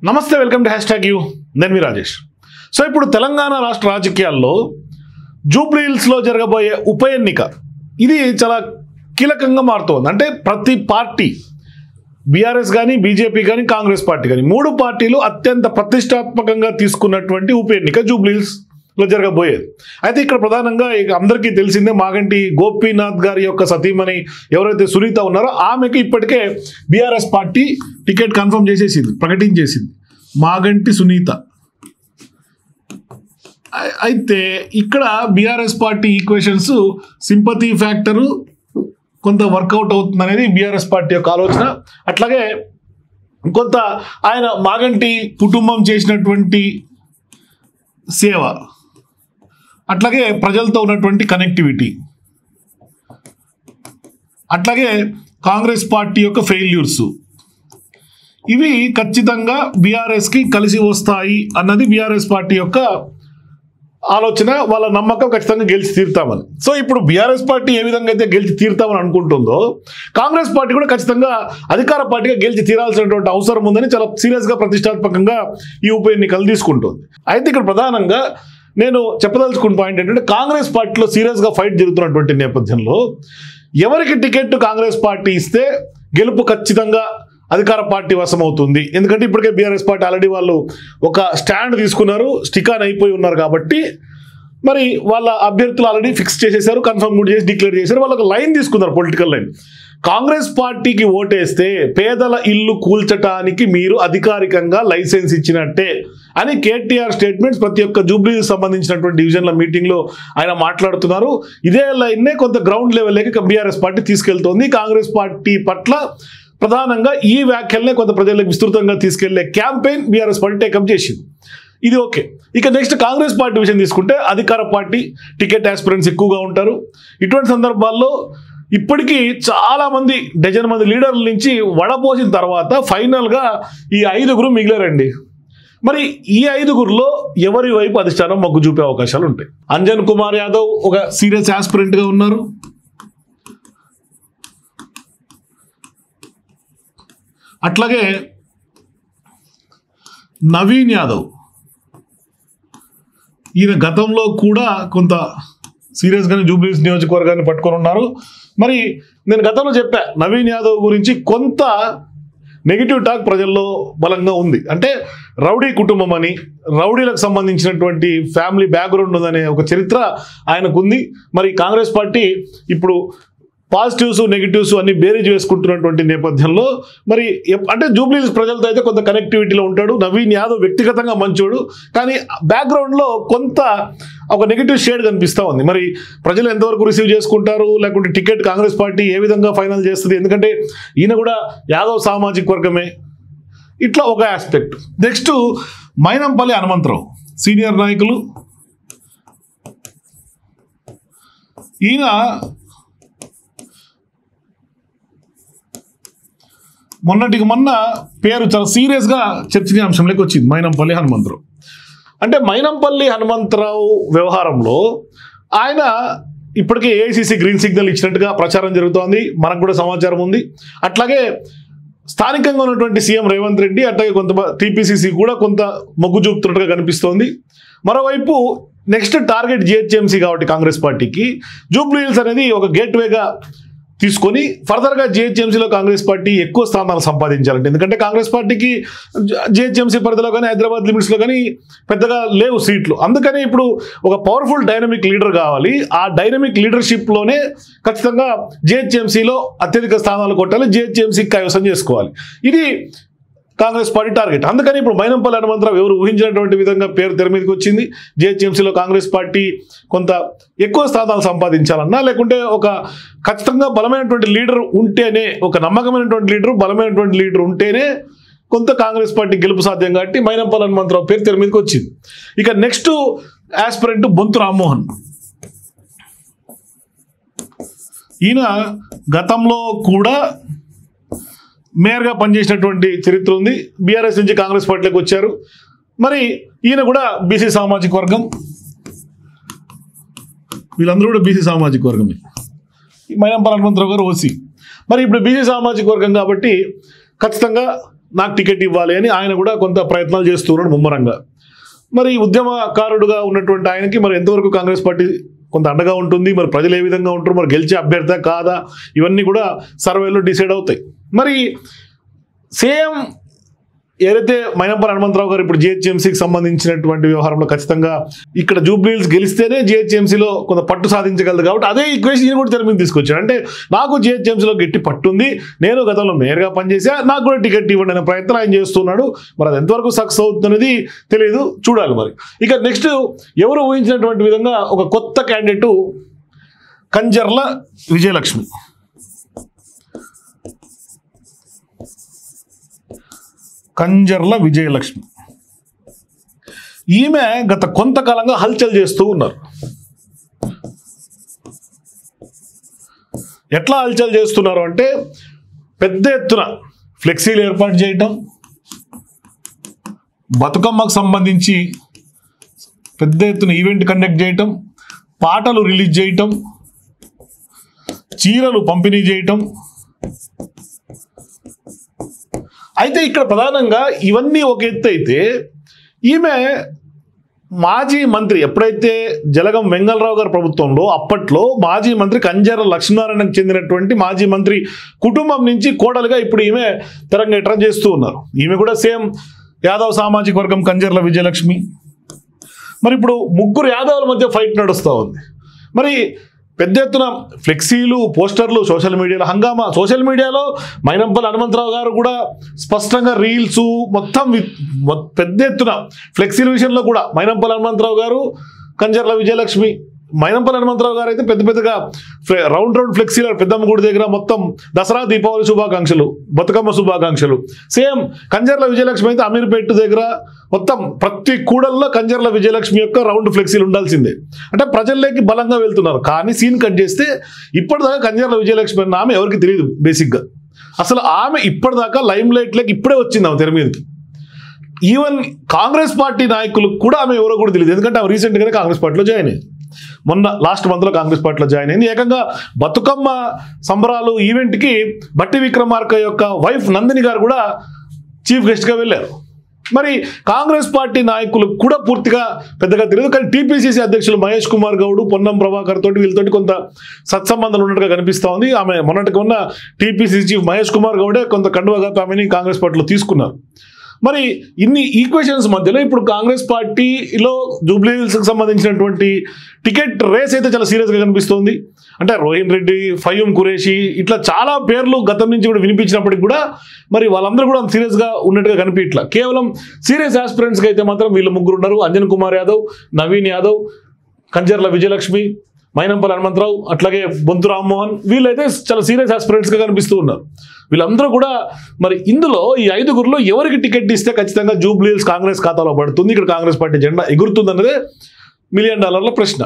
నమస్తే welcome to #you నేను మీ Rajesh. So ఇప్పుడు తెలంగాణ రాష్ట్ర రాజకీయాల్లో జూబ్లీ హిల్స్లో జరగబోయే ఉప ఎన్నిక ఇది చాలా కీలకంగా మారుతోంది. అంటే ప్రతి పార్టీ బీఆర్ఎస్ కానీ బీజేపీ కానీ కాంగ్రెస్ పార్టీ కానీ మూడు పార్టీలు అత్యంత ప్రతిష్టాత్మకంగా తీసుకున్నటువంటి ఉప ఎన్నిక జూబ్లీ హిల్స్లో జరగబోయేది. అయితే ఇక్కడ ప్రధానంగా అందరికీ తెలిసిందే మాగంటి గోపీనాథ్ గారి యొక్క సతీమణి ఎవరైతే సునీత ఉన్నారో ఆమెకి ఇప్పటికే బీఆర్ఎస్ పార్టీ టికెట్ కన్ఫర్మ్ చేసేసింది, ప్రకటించేసింది, మాగంటి సునీత. అయితే ఇక్కడ BRS party equations sympathy factor కొంత వర్కౌట్ అవుతుంది అనేది బీఆర్ఎస్ పార్టీ యొక్క ఆలోచన. అట్లాగే కొంత ఆయన మాగంటి కుటుంబం చేసినటువంటి సేవ, అట్లాగే ప్రజలతో ఉన్నటువంటి కనెక్టివిటీ, అట్లాగే కాంగ్రెస్ పార్టీ యొక్క ఫెయిల్యూర్స్, ఇవి ఖచ్చితంగా బీఆర్ఎస్కి కలిసి వస్తాయి అన్నది బీఆర్ఎస్ పార్టీ యొక్క ఆలోచన, వాళ్ళ నమ్మకం. ఖచ్చితంగా గెలిచి తీరుతామని. సో ఇప్పుడు బీఆర్ఎస్ పార్టీ ఏ విధంగా అయితే గెలిచి తీరుతామని అనుకుంటుందో కాంగ్రెస్ పార్టీ కూడా ఖచ్చితంగా అధికార పార్టీగా గెలిచి తీరాల్సినటువంటి అవసరం ఉందని చాలా సీరియస్గా ప్రతిష్టాత్మకంగా ఈ ఉప ఎన్నికలు తీసుకుంటుంది. అయితే ఇక్కడ ప్రధానంగా నేను చెప్పదలుచుకున్న పాయింట్ ఏంటంటే కాంగ్రెస్ పార్టీలో సీరియస్గా ఫైట్ జరుగుతున్నటువంటి నేపథ్యంలో ఎవరికి టికెట్ కాంగ్రెస్ పార్టీ ఇస్తే గెలుపు ఖచ్చితంగా అధికార పార్టీ వశం అవుతుంది. ఎందుకంటే ఇప్పటికే బీఆర్ఎస్ పార్టీ ఆల్రెడీ వాళ్ళు ఒక స్టాండ్ తీసుకున్నారు, స్టికాన్ అయిపోయి ఉన్నారు. కాబట్టి మరి వాళ్ళ అభ్యర్థులు ఆల్రెడీ ఫిక్స్ చేసేసారు, కన్ఫర్మ్ కూడా చేసి డిక్లేర్ చేశారు. వాళ్ళకి లైన్ తీసుకున్నారు, పొలిటికల్ లైన్. కాంగ్రెస్ పార్టీకి ఓటేస్తే పేదల ఇల్లు కూల్చటానికి మీరు అధికారికంగా లైసెన్స్ ఇచ్చినట్టే అని కేటీఆర్ స్టేట్మెంట్స్ ప్రతి ఒక్క జూబ్లీకి సంబంధించినటువంటి డివిజన్ల మీటింగ్లో ఆయన మాట్లాడుతున్నారు. ఇదే లైన్నే కొంత గ్రౌండ్ లెవెల్లోకి బీఆర్ఎస్ పార్టీ తీసుకెళ్తోంది. కాంగ్రెస్ పార్టీ పట్ల ప్రధానంగా ఈ వ్యాఖ్యలనే కొంత ప్రజలకు విస్తృతంగా తీసుకెళ్లే క్యాంపెయిన్ బీఆర్ఎస్ పార్టీ టేకప్ చేసింది. ఇది ఓకే. ఇక నెక్స్ట్ కాంగ్రెస్ పార్టీ విషయం తీసుకుంటే అధికార పార్టీ టికెట్ ఆస్పిరెంట్స్ ఎక్కువగా ఉంటారు. ఇటువంటి సందర్భాల్లో ఇప్పటికీ చాలా మంది డజన్ మంది లీడర్ల నుంచి వడపోసిన తర్వాత ఫైనల్గా ఈ 5గురు మిగిలారండి. మరి ఈ 5గురులో ఎవరి వైపు అధిష్టానం మొగ్గు చూపే అవకాశాలు ఉంటాయి? అంజన్ కుమార్ యాదవ్ ఒక సీరియస్ ఆస్పిరెంట్గా ఉన్నారు. అట్లాగే నవీన్ యాదవ్, ఈయన గతంలో కూడా కొంత సీరియస్గానే జూబ్లీహిల్స్ నియోజకవర్గాన్ని పట్టుకొని ఉన్నారు. మరి నేను గతంలో చెప్పా నవీన్ యాదవ్ గురించి కొంత నెగిటివ్ టాక్ ప్రజల్లో బలంగా ఉంది. అంటే రౌడీ కుటుంబం అని, రౌడీలకు సంబంధించినటువంటి ఫ్యామిలీ బ్యాక్గ్రౌండ్ ఉందనే ఒక చరిత్ర ఆయనకుంది. మరి కాంగ్రెస్ పార్టీ ఇప్పుడు పాజిటివ్స్ నెగిటివ్స్ అన్ని బేరీజ్ వేసుకుంటున్నటువంటి నేపథ్యంలో మరి అంటే జూబ్లీహిల్స్ ప్రజలతో అయితే కొంత కనెక్టివిటీలో ఉంటాడు. నవీన్ యాదవ్ వ్యక్తిగతంగా మంచోడు, కానీ బ్యాక్గ్రౌండ్లో కొంత ఒక నెగిటివ్ షేడ్ కనిపిస్తూ ఉంది. మరి ప్రజలు ఎంతవరకు రిసీవ్ చేసుకుంటారు, లేకుంటే టికెట్ కాంగ్రెస్ పార్టీ ఏ విధంగా ఫైనల్ చేస్తుంది? ఎందుకంటే ఈయన కూడా యాదవ్ సామాజిక వర్గమే. ఇట్లా ఒక aspect. Next Mynampally Hanumantha Rao, senior నాయకులు. ఈయన మొన్నటికి మొన్న పేరు చాలా సీరియస్గా చర్చనీయాంశంలోకి వచ్చింది, మైనంపల్లి హనుమంతరావు. అంటే మైనంపల్లి హనుమంతరావు వ్యవహారంలో ఆయన ఇప్పటికే ఏఐసీసీ గ్రీన్ సిగ్నల్ ఇచ్చినట్టుగా ప్రచారం జరుగుతోంది, మనకు కూడా సమాచారం ఉంది. అట్లాగే స్థానికంగా ఉన్నటువంటి సీఎం రేవంత్ రెడ్డి, అట్లాగే కొంత టీపీసీసీ కూడా కొంత మొగ్గు చూపుతున్నట్టుగా కనిపిస్తోంది. మరోవైపు నెక్స్ట్ టార్గెట్ జిహెచ్ఎంసీ కాబట్టి కాంగ్రెస్ పార్టీకి జూబ్లీహిల్స్ అనేది ఒక గేట్వేగా తీసుకొని ఫర్దర్గా జిహెచ్ఎంసీలో కాంగ్రెస్ పార్టీ ఎక్కువ స్థానాలు సంపాదించాలంటే, ఎందుకంటే కాంగ్రెస్ పార్టీకి జిహెచ్ఎంసీ పరిధిలో కానీ హైదరాబాద్ లిమిట్స్లో కానీ పెద్దగా లేవు సీట్లు. అందుకని ఇప్పుడు ఒక పవర్ఫుల్ డైనమిక్ లీడర్ కావాలి. ఆ డైనమిక్ లీడర్షిప్లోనే ఖచ్చితంగా జిహెచ్ఎంసీలో అత్యధిక స్థానాలు కొట్టాలి, జిహెచ్ఎంసీకి కైవసం చేసుకోవాలి. ఇది కాంగ్రెస్ పార్టీ టార్గెట్. అందుకని ఇప్పుడు మైనంపల్లి హనుమంతరావు ఎవరు ఊహించినటువంటి విధంగా పేరు తెర మీదకి వచ్చింది. జిహెచ్ఎంసీలో కాంగ్రెస్ పార్టీ కొంత ఎక్కువ స్థానాలు సంపాదించాలన్నా, లేకుంటే ఒక ఖచ్చితంగా బలమైనటువంటి లీడర్ ఉంటేనే, ఒక నమ్మకమైనటువంటి లీడరు బలమైనటువంటి లీడర్ ఉంటేనే కొంత కాంగ్రెస్ పార్టీ గెలుపు సాధ్యం. కాబట్టి మైనంపల్లి హనుమంతరావు పేరు తెర మీదకి వచ్చింది. ఇక నెక్స్ట్ ఆస్పిరెంట్ బొంతు రామ్మోహన్. ఈయన గతంలో కూడా మేయర్గా పనిచేసినటువంటి చరిత్ర ఉంది. బీఆర్ఎస్ నుంచి కాంగ్రెస్ పార్టీలోకి వచ్చారు. మరి ఈయన కూడా బీసీ సామాజిక వర్గం, వీళ్ళందరూ కూడా బీసీ సామాజిక వర్గమే. మైనంపల్లి హనుమంతరావు గారు ఓసీ. మరి ఇప్పుడు బీసీ సామాజిక వర్గం కాబట్టి ఖచ్చితంగా నాకు టికెట్ ఇవ్వాలి అని ఆయన కూడా కొంత ప్రయత్నాలు చేస్తున్నాడు ముమ్మరంగా. మరి ఉద్యమకారుడుగా ఉన్నటువంటి ఆయనకి మరి ఎంతవరకు కాంగ్రెస్ పార్టీ కొంత అండగా ఉంటుంది, మరి ప్రజలు ఏ విధంగా ఉంటారు, మరి గెలిచే అభ్యర్థి కాదా, ఇవన్నీ కూడా సర్వేలో డిసైడ్ అవుతాయి. మరి సేమ్ ఏదైతే మైనంపల్లి హనుమంతరావు గారు ఇప్పుడు జిహెచ్ఎంసీకి సంబంధించినటువంటి వ్యవహారంలో ఖచ్చితంగా ఇక్కడ జూబ్లీహిల్స్ గెలిస్తేనే జిహెచ్ఎంసీలో కొంత పట్టు సాధించగలదు కాబట్టి అదే ఈక్వేషన్ ఈయన కూడా తెర మీద తీసుకొచ్చాడు. అంటే నాకు జిహెచ్ఎంసీలో గట్టి పట్టు ఉంది, నేను గతంలో మేయర్గా పనిచేసా, నాకు కూడా టికెట్ ఇవ్వండి అనే ప్రయత్నం ఆయన చేస్తున్నాడు. మరి అది ఎంతవరకు సక్సెస్ అవుతున్నది తెలియదు, చూడాలి. మరి ఇక నెక్స్ట్ ఎవరు ఊహించినటువంటి విధంగా ఒక కొత్త క్యాండిడేట్ కంజర్ల విజయలక్ష్మి. కంజర్ల విజయలక్ష్మి ఈమె గత కొంతకాలంగా హల్చల్ చేస్తూ ఉన్నారు. ఎట్లా హల్చల్ చేస్తున్నారు అంటే పెద్ద ఎత్తున ఫ్లెక్సీలు ఏర్పాటు చేయటం, బతుకమ్మకు సంబంధించి పెద్ద ఎత్తున ఈవెంట్ కండక్ట్ చేయటం, పాటలు రిలీజ్ చేయటం, చీరలు పంపిణీ చేయటం. అయితే ఇక్కడ ప్రధానంగా ఇవన్నీ ఒక ఎత్తు అయితే ఈమె మాజీ మంత్రి ఎప్పుడైతే జలగం వెంగళరావు గారి ప్రభుత్వంలో అప్పట్లో మాజీ మంత్రి కంజర్ల లక్ష్మీనారాయణకు చెందినటువంటి మాజీ మంత్రి కుటుంబం నుంచి కోడలుగా ఇప్పుడు ఈమె తెరంగేట్రం చేస్తూ ఉన్నారు. ఈమె కూడా సేమ్ యాదవ్ సామాజిక వర్గం కంజర్ల విజయలక్ష్మి. మరి ఇప్పుడు ముగ్గురు యాదవుల మధ్య ఫైట్ నడుస్తూ ఉంది. మరి పెద్ద ఎత్తున ఫ్లెక్సీలు, పోస్టర్లు, సోషల్ మీడియాలో హంగామా. సోషల్ మీడియాలో మైనంపల్లి హనుమంతరావు గారు కూడా స్పష్టంగా రీల్స్ మొత్తం పెద్ద ఎత్తున ఫ్లెక్సీల విషయంలో కూడా మైనంపల్లి హనుమంతరావు గారు, కంజర్ల విజయలక్ష్మి. మైనంపల్లి హనుమంతరావు గారు అయితే పెద్ద పెద్దగా రౌండ్ ఫ్లెక్సీలు పెద్దమ్మ గుడి దగ్గర మొత్తం దసరా దీపావళి శుభాకాంక్షలు, బతుకమ్మ శుభాకాంక్షలు. సేమ్ కంజర్ల విజయలక్ష్మి అయితే అమీర్పేట దగ్గర మొత్తం ప్రతి కూడల్లో కంజర్ల విజయలక్ష్మి యొక్క రౌండ్ ఫ్లెక్సీలు ఉండాల్సిందే. అంటే ప్రజల్లోకి బలంగా వెళ్తున్నారు. కానీ సీన్ కట్ చేస్తే ఇప్పటిదాకా కంజర్ల విజయలక్ష్మి అన్న ఆమె ఎవరికి తెలియదు బేసిక్గా. అసలు ఆమె ఇప్పటిదాకా లైమ్ లైట్లోకి ఇప్పుడే వచ్చింది ఆమె తెర మీదకి. ఈవెన్ కాంగ్రెస్ పార్టీ నాయకులకు కూడా ఆమె ఎవరో కూడా తెలియదు. ఎందుకంటే ఆమె రీసెంట్గానే కాంగ్రెస్ పార్టీలో జాయిన్ అయింది. మొన్న లాస్ట్ మంత్లో కాంగ్రెస్ పార్టీలో జాయిన్ అయింది. ఏకంగా బతుకమ్మ సంబరాలు ఈవెంట్కి బట్టి విక్రమార్క యొక్క వైఫ్ నందిని గారు కూడా చీఫ్ గెస్ట్గా వెళ్ళారు. మరి కాంగ్రెస్ పార్టీ నాయకులకు కూడా పూర్తిగా పెద్దగా తెలియదు. కానీ టీపీసీసీ అధ్యక్షులు మహేష్ కుమార్ గౌడ్, పొన్నం ప్రభాకర్ తోటి వీళ్ళతోటి కొంత సత్సంబంధాలు ఉన్నట్టుగా కనిపిస్తూ ఉంది. ఆమె మొన్నటికి ఉన్న టీపీసీసీ చీఫ్ మహేష్ కుమార్ గౌడే కొంత కండువగా ఆమెని కాంగ్రెస్ పార్టీలో తీసుకున్నారు. మరి ఇన్ని ఈక్వేషన్స్ మధ్యలో ఇప్పుడు కాంగ్రెస్ పార్టీలో జూబ్లీహిల్స్కి సంబంధించినటువంటి టికెట్ రేస్ అయితే చాలా సీరియస్గా కనిపిస్తోంది. అంటే రోహిన్ రెడ్డి, ఫయూమ్ ఖురేషి ఇట్లా చాలా పేర్లు గతం నుంచి కూడా వినిపించినప్పటికి కూడా మరి వాళ్ళందరూ కూడా సీరియస్గా ఉన్నట్టుగా కనిపించట్లా. కేవలం సీరియస్ ఆస్పిరెంట్స్కి అయితే మాత్రం వీళ్ళు ముగ్గురు ఉన్నారు. అంజన్ కుమార్ యాదవ్, నవీన్ యాదవ్, కంజర్ల విజయలక్ష్మి, మైనంపల్లి హనుమంతరావు, అట్లాగే బొంతు రామ్మోహన్. వీళ్ళైతే చాలా సీరియస్ ఆస్పిరెంట్స్గా కనిపిస్తూ ఉన్నారు. వీళ్ళందరూ కూడా మరి ఇందులో ఈ 5గురిలో ఎవరికి టికెట్ ఇస్తే ఖచ్చితంగా జూబ్లీహిల్స్ కాంగ్రెస్ ఖాతాలో పడుతుంది, ఇక్కడ కాంగ్రెస్ పార్టీ జెండా ఎగురుతుంది అన్నదే $1 మిలియన్ ప్రశ్న.